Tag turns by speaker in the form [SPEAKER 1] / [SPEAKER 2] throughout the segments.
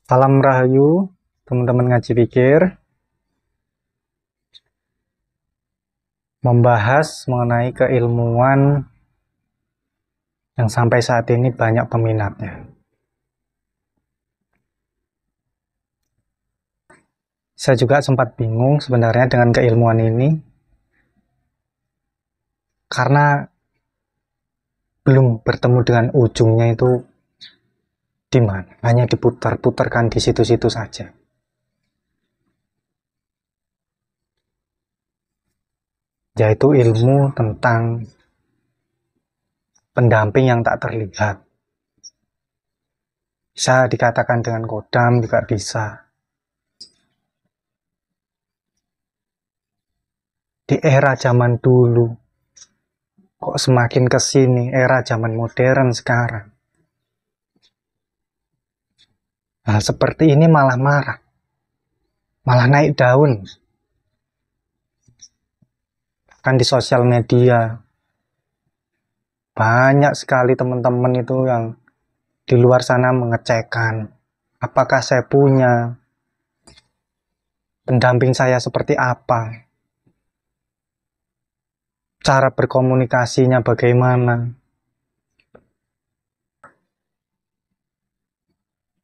[SPEAKER 1] Salam Rahayu, teman-teman ngaji pikir, membahas mengenai keilmuan yang sampai saat ini banyak peminatnya. Saya juga sempat bingung sebenarnya dengan keilmuan ini, karena belum bertemu dengan ujungnya itu di mana, hanya diputar-putarkan di situ-situ saja. Yaitu ilmu tentang pendamping yang tak terlihat. Bisa dikatakan dengan kodam, juga bisa. Di era zaman dulu, kok semakin ke sini, era zaman modern sekarang. Nah, seperti ini malah marah. Malah naik daun. Kan di sosial media, banyak sekali teman-teman itu yang di luar sana mengecekkan. Apakah saya punya pendamping saya seperti apa? Cara berkomunikasinya bagaimana?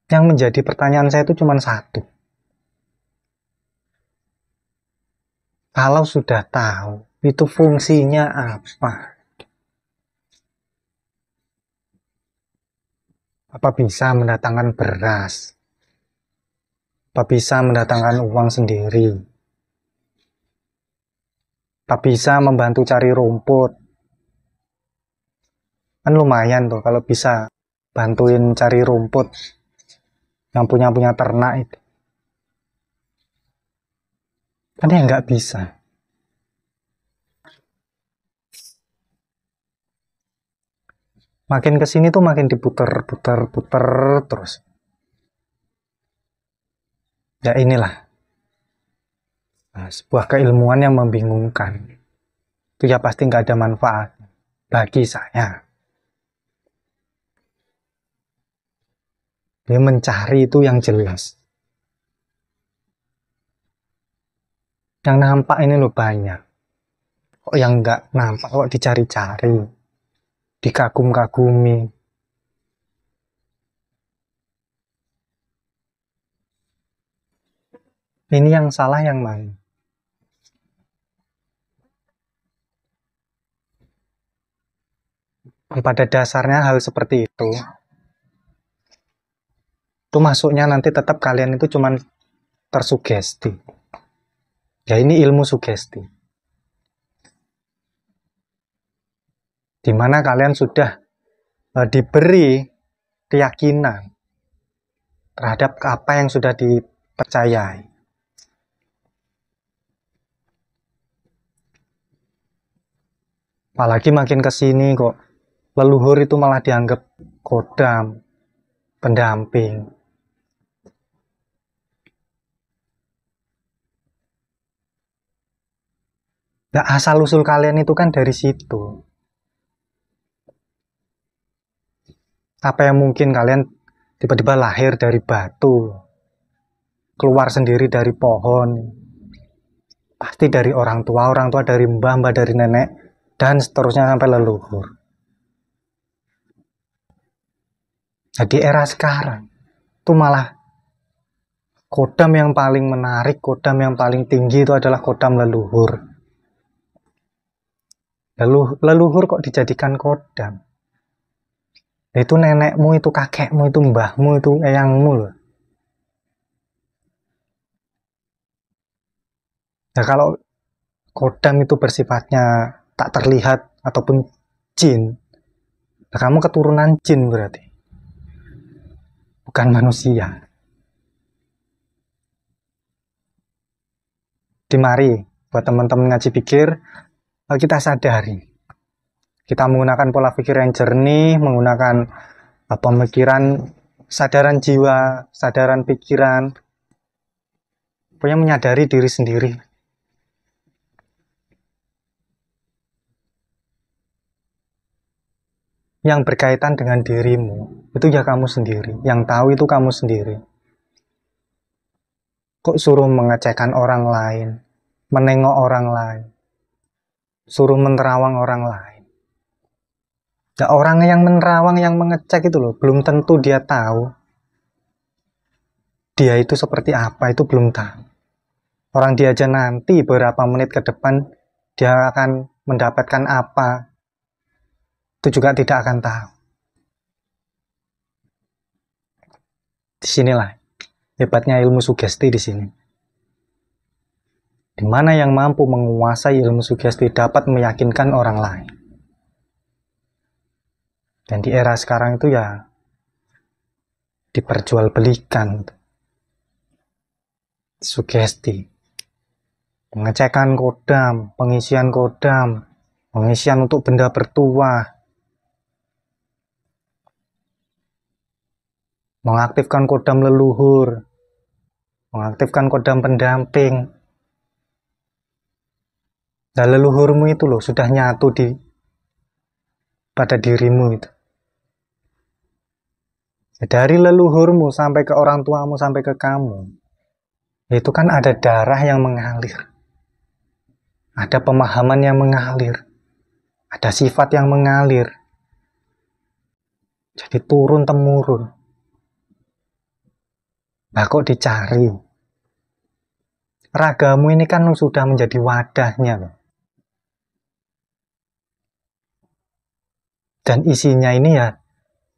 [SPEAKER 1] Yang menjadi pertanyaan saya itu cuma satu. Kalau sudah tahu, itu fungsinya apa? Apa bisa mendatangkan beras? Apa bisa mendatangkan uang sendiri? Apa bisa membantu cari rumput? Kan lumayan tuh kalau bisa bantuin cari rumput yang punya ternak itu. Kan ya nggak bisa. Makin kesini tuh makin diputer-puter terus. Ya inilah, sebuah keilmuan yang membingungkan. Itu ya pasti nggak ada manfaat bagi saya. Dia mencari itu yang jelas. Yang nampak ini loh banyak. Kok yang nggak nampak kok dicari-cari, dikagum-kagumi. Ini yang salah yang mana? Pada dasarnya hal seperti itu masuknya nanti tetap kalian itu cuman tersugesti. Ya ini ilmu sugesti. Di mana kalian sudah diberi keyakinan terhadap apa yang sudah dipercayai. Apalagi makin ke sini kok leluhur itu malah dianggap kodam, pendamping. Nah, asal-usul kalian itu kan dari situ. Apa yang mungkin kalian tiba-tiba lahir dari batu, keluar sendiri dari pohon, pasti dari orang tua dari mbah dari nenek, dan seterusnya sampai leluhur. Jadi era sekarang itu malah kodam yang paling menarik, kodam yang paling tinggi itu adalah kodam leluhur. Leluhur kok dijadikan kodam? Itu nenekmu, itu kakekmu, itu mbahmu, itu eyangmu loh. Nah kalau kodam itu bersifatnya tak terlihat ataupun jin, nah kamu keturunan jin berarti, bukan manusia. Mari buat teman-teman ngaji pikir, kita sadari, kita menggunakan pola pikir yang jernih, menggunakan pemikiran, sadaran jiwa, sadaran pikiran, pokoknya menyadari diri sendiri. Yang berkaitan dengan dirimu, itu ya kamu sendiri. Yang tahu itu kamu sendiri. Kok suruh mengecekkan orang lain, menengok orang lain, suruh menerawang orang lain. Nah, orang yang menerawang, yang mengecek itu loh, belum tentu dia tahu dia itu seperti apa, itu belum tahu. Orang dia aja nanti beberapa menit ke depan dia akan mendapatkan apa, itu juga tidak akan tahu. Disinilah hebatnya ilmu sugesti di sini. Di mana yang mampu menguasai ilmu sugesti dapat meyakinkan orang lain. Dan di era sekarang itu ya diperjualbelikan sugesti, pengecekan kodam, pengisian untuk benda bertuah, mengaktifkan kodam leluhur, mengaktifkan kodam pendamping. Nah, leluhurmu itu loh sudah nyatu pada dirimu itu. Dari leluhurmu sampai ke orang tuamu sampai ke kamu, itu kan ada darah yang mengalir, ada pemahaman yang mengalir, ada sifat yang mengalir. Jadi turun temurun. Nah, kok dicari? Ragamu ini kan sudah menjadi wadahnya loh. Dan isinya ini ya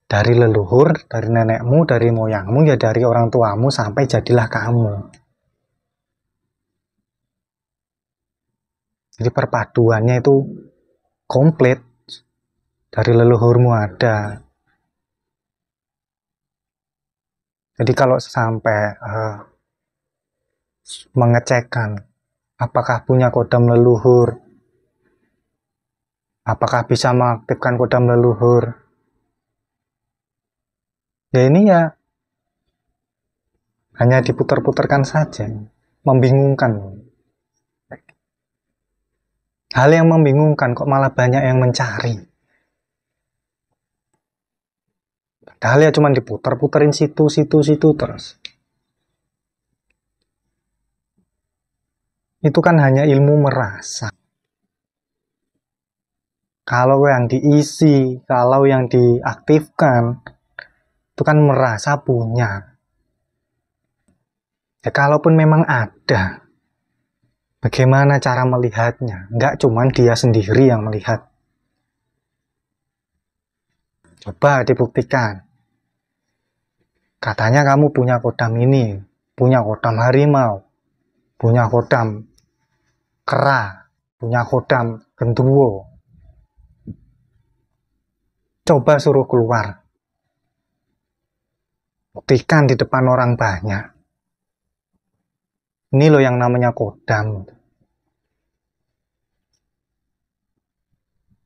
[SPEAKER 1] dari leluhur, dari nenekmu, dari moyangmu, ya dari orang tuamu sampai jadilah kamu. Jadi perpaduannya itu komplit. Dari leluhurmu ada. Jadi kalau sampai mengecekkan apakah punya kodam leluhur, apakah bisa mengaktifkan kodam leluhur, ya ini ya hanya diputar-putarkan saja, membingungkan. Hal yang membingungkan kok malah banyak yang mencari. Padahal ya cuma diputar-putarin situ terus. Itu kan hanya ilmu merasa. Kalau yang diisi, kalau yang diaktifkan, itu kan merasa punya. Ya kalaupun memang ada, bagaimana cara melihatnya? Nggak cuma dia sendiri yang melihat. Coba dibuktikan. Katanya kamu punya kodam ini, punya kodam harimau, punya kodam kera, punya kodam genderuwo. Coba suruh keluar. Buktikan di depan orang banyak. Ini loh yang namanya kodam.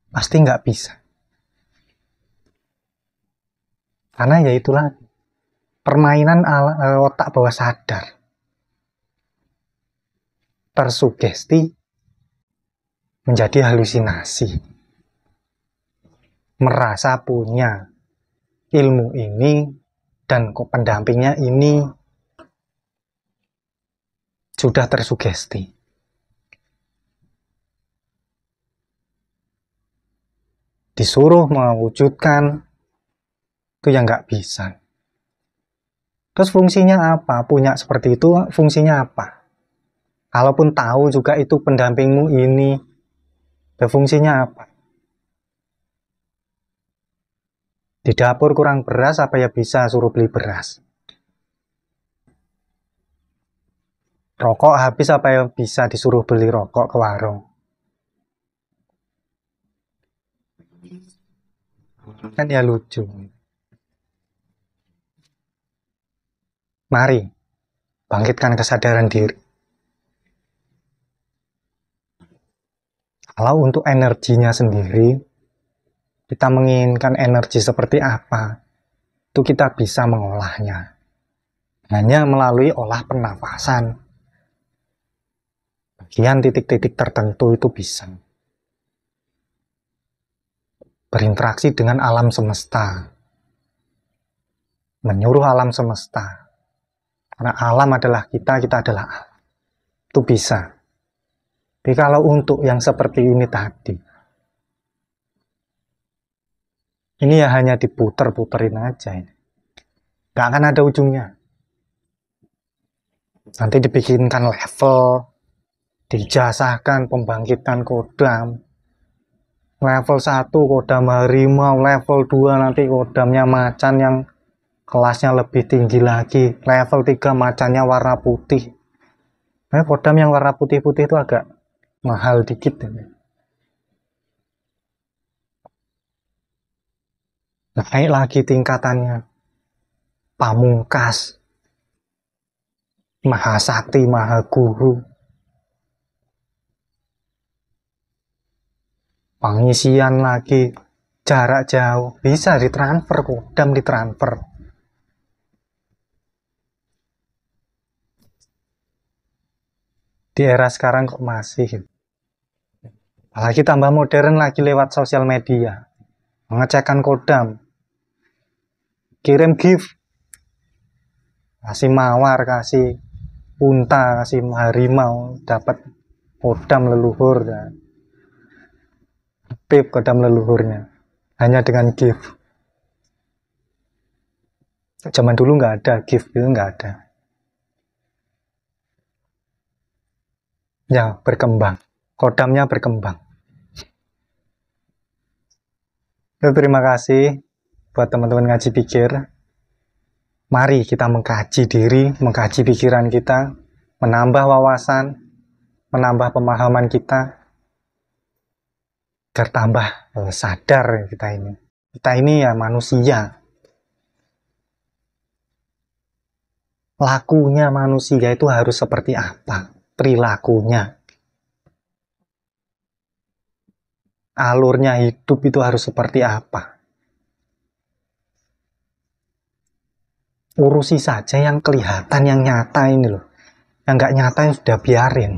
[SPEAKER 1] Pasti nggak bisa. Karena ya itulah permainan otak bawah sadar. Tersugesti menjadi halusinasi. Merasa punya ilmu ini dan pendampingnya ini sudah tersugesti. Disuruh mewujudkan itu yang nggak bisa. Terus fungsinya apa? Punya seperti itu fungsinya apa? Kalaupun tahu juga itu pendampingmu ini, fungsinya apa? Di dapur kurang beras, apa ya bisa suruh beli beras? Rokok habis, apa ya bisa disuruh beli rokok ke warung? Kan ya lucu. Mari, bangkitkan kesadaran diri. Kalau untuk energinya sendiri, kita menginginkan energi seperti apa, itu kita bisa mengolahnya. Hanya melalui olah pernafasan. Bagian titik-titik tertentu itu bisa. Berinteraksi dengan alam semesta. Menyuruh alam semesta. Karena alam adalah kita, kita adalah alam. Itu bisa. Tapi kalau untuk yang seperti ini tadi, ini ya hanya diputer-puterin aja ini. Gak akan ada ujungnya. Nanti dibikinkan level, dijasahkan pembangkitan kodam. Level 1 kodam harimau, level 2 nanti kodamnya macan yang kelasnya lebih tinggi lagi. Level 3 macannya warna putih. Nah, kodam yang warna putih-putih itu agak mahal dikit. Naik lagi tingkatannya. Pamungkas, Mahasakti, Mahaguru. Pengisian lagi, jarak jauh. Bisa ditransfer, kodam ditransfer. Di era sekarang kok masih. Apalagi tambah modern lagi lewat sosial media. Mengecekkan kodam. Kirim gift. Kasih mawar, kasih unta, kasih harimau. Dapat kodam leluhur. Dan pip kodam leluhurnya. Hanya dengan gift. Zaman dulu nggak ada gift, itu nggak ada. Ya, berkembang. Kodamnya berkembang. Terima kasih buat teman-teman ngaji pikir. Mari kita mengkaji diri, mengkaji pikiran kita, menambah wawasan, menambah pemahaman kita, agar tambah sadar kita ini. Kita ini ya manusia. Lakunya manusia itu harus seperti apa? Perilakunya. Alurnya hidup itu harus seperti apa? Urusi saja yang kelihatan, yang nyata ini loh. Yang nggak nyata yang sudah biarin.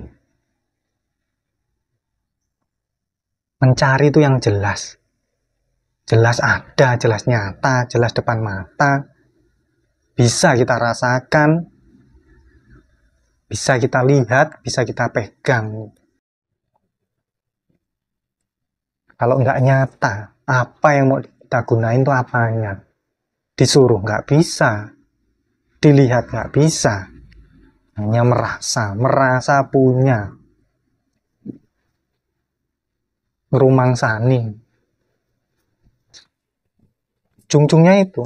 [SPEAKER 1] Mencari itu yang jelas. Jelas ada, jelas nyata, jelas depan mata. Bisa kita rasakan. Bisa kita lihat, bisa kita pegang. Kalau nggak nyata, apa yang mau kita gunain itu apanya? Disuruh nggak bisa. Dilihat nggak bisa. Hanya merasa punya. Rumangsani. Ujung-ujungnya itu.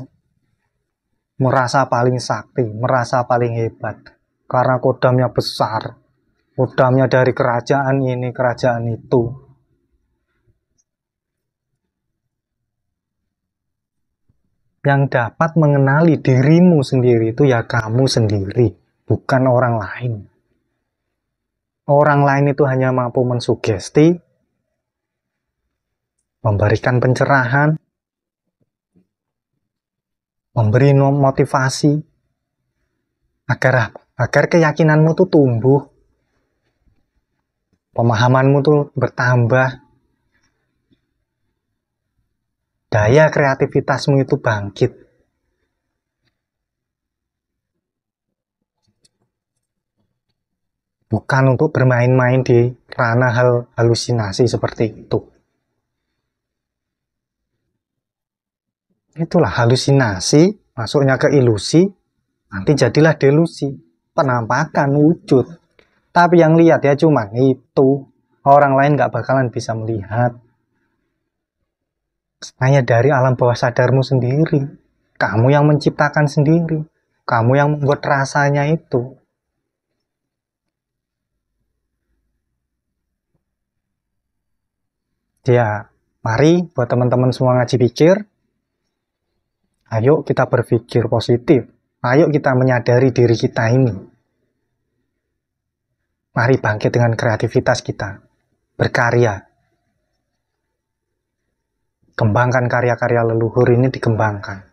[SPEAKER 1] Merasa paling sakti, merasa paling hebat. Karena kodamnya besar. Kodamnya dari kerajaan ini, kerajaan itu. Yang dapat mengenali dirimu sendiri itu ya kamu sendiri, bukan orang lain. Orang lain itu hanya mampu mensugesti, memberikan pencerahan, memberi motivasi, agar keyakinanmu tuh tumbuh, pemahamanmu tuh bertambah, daya kreativitasmu itu bangkit. Bukan untuk bermain-main di ranah halusinasi seperti itu. Itulah halusinasi, masuknya ke ilusi, nanti jadilah delusi, penampakan wujud. Tapi yang lihat ya cuma itu, orang lain gak bakalan bisa melihat. Hanya dari alam bawah sadarmu sendiri, kamu yang menciptakan sendiri, kamu yang membuat rasanya itu. Ya, mari buat teman-teman semua ngaji pikir, ayo kita berpikir positif. Ayo kita menyadari diri kita ini. Mari bangkit dengan kreativitas kita. Berkarya. Kembangkan karya-karya leluhur ini dikembangkan.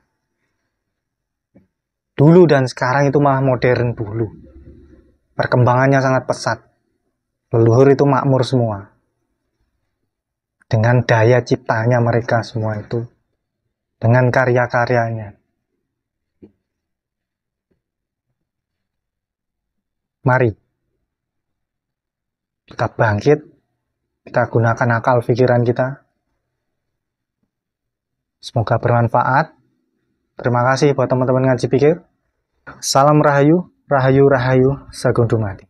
[SPEAKER 1] Dulu dan sekarang itu malah modern dulu. Perkembangannya sangat pesat. Leluhur itu makmur semua. Dengan daya ciptanya mereka semua itu. Dengan karya-karyanya. Mari kita bangkit, kita gunakan akal pikiran kita. Semoga bermanfaat. Terima kasih buat teman-teman ngaji pikir. Salam Rahayu, Rahayu, Rahayu, Sagung Dumadi.